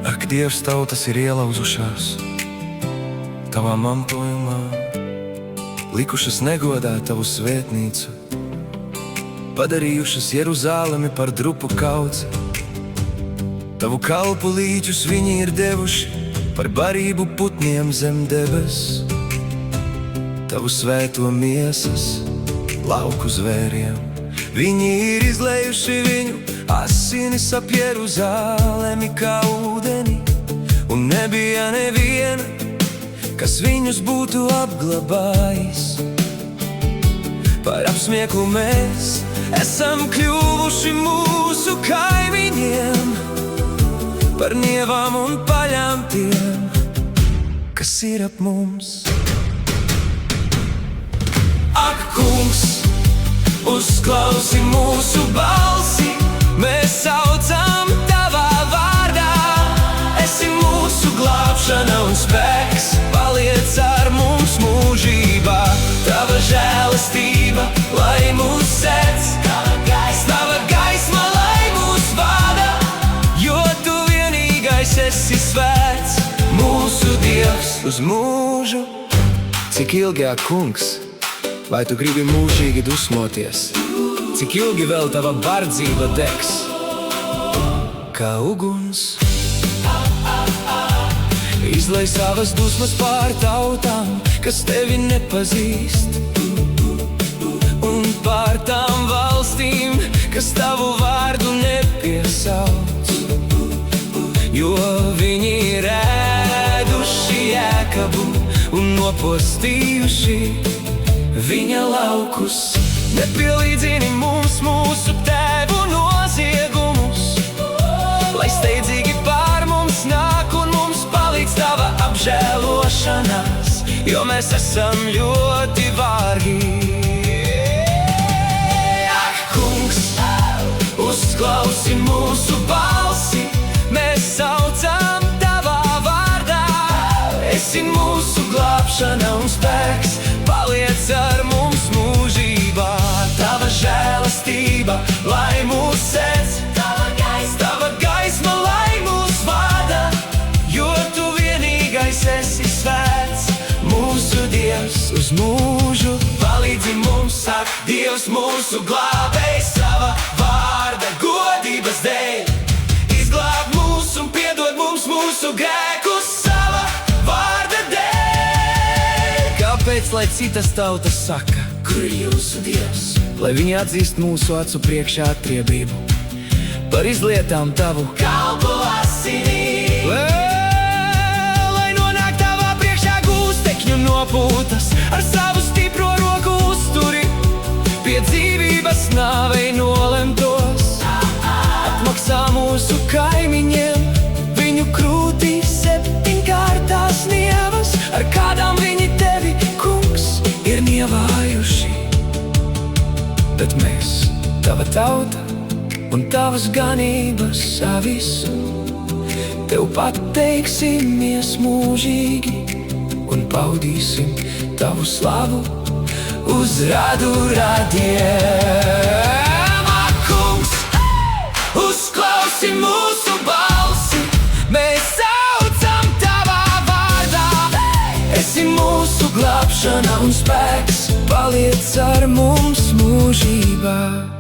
Ak Dievs, tautas ir ielauzušās tavā mantojumā, likušas negodā tavu svētnīcu, padarījušas Jeruzālemi par drupu kaudzi. Tavu kalpu līķus viņi ir devuši par barību putniem zem debes, tavu svēto miesas lauku zvēriem. Viņi ir izlējuši viņu asinis ap Jeruzālemi kā ūdeni, un nebija neviena, kas viņus būtu apglabājis. Par apsmieklu mēs esam kļuvuši mūsu kaimiņiem, par nievām un paļām tiem, kas ir ap mums. Ak, Kungs, uzklausi mūsu balsi, mēs saucam tavā vārdā. Esi mūsu glābšana un spēks, paliec ar mums mūžībā. Tava žēlastība, lai mūs sēdz, tava gaisma, lai mūs vada, jo tu vienīgais esi svēts, mūsu Dievs uz mūžu. Cik ilgi, ak, Kungs, vai tu gribi mūžīgi dusmoties? Cik ilgi vēl tava bardzība degs kā uguns? Izlej savas dusmas pār tautām, kas tevi nepazīst, un pār tām valstīm, kas tavu vārdu nepiesauc, jo viņi ir ēduši Jēkabu un nopostījuši viņa laukus. Nepielīdzini mums mūsu tēvu noziegumus, lai steidzīgi pār mums nāk un mums palīdz tava apžēlošanās, jo mēs esam ļoti vārgi. Ak, Kungs, uzklausi mūsu balsi, mēs saucam tavā vārdā. Esi mūsu glābšana un spēks, paliec ar mums mūžībā. Tava žēlastība, lai mūs sēdz, tava gaisma, lai mūs vada, jo tu vienīgais esi svēts, mūsu Dievs uz mūžu. Palīdzi mums, ak, Dievs mūsu glābējs, sava vārda godības dēļ. Izglāb mūs un piedod mums mūsu grēkus sava vārda dēļ. Kāpēc, lai citas tautas saka, kur ir jūsu Dievs? Lai viņi atzīst mūsu acu priekšā atriebību par izlietām tavu kalpu asinī. Lai nonāk tavā priekšā gūstekņu nopūtas, ar savu stipro roku uzturi pie dzīvības nāvei nolemtos. Atmaksā mūsu kaimiņiem viņu krūtīs 7kārtās nievas, ar kādām viņi tevi, Kungs, ir nievājuši. Bet mēs, tava tauta un tavas ganības savis, tev pateiksimies mūžīgi un paudīsim tavu slavu uz radu radiem. Ak, Kungs, uzklausi mūsu balsi, mēs saucam tavā vārdā. Esi mūsu glābšana un spēks, paliec ar mums mūžībā.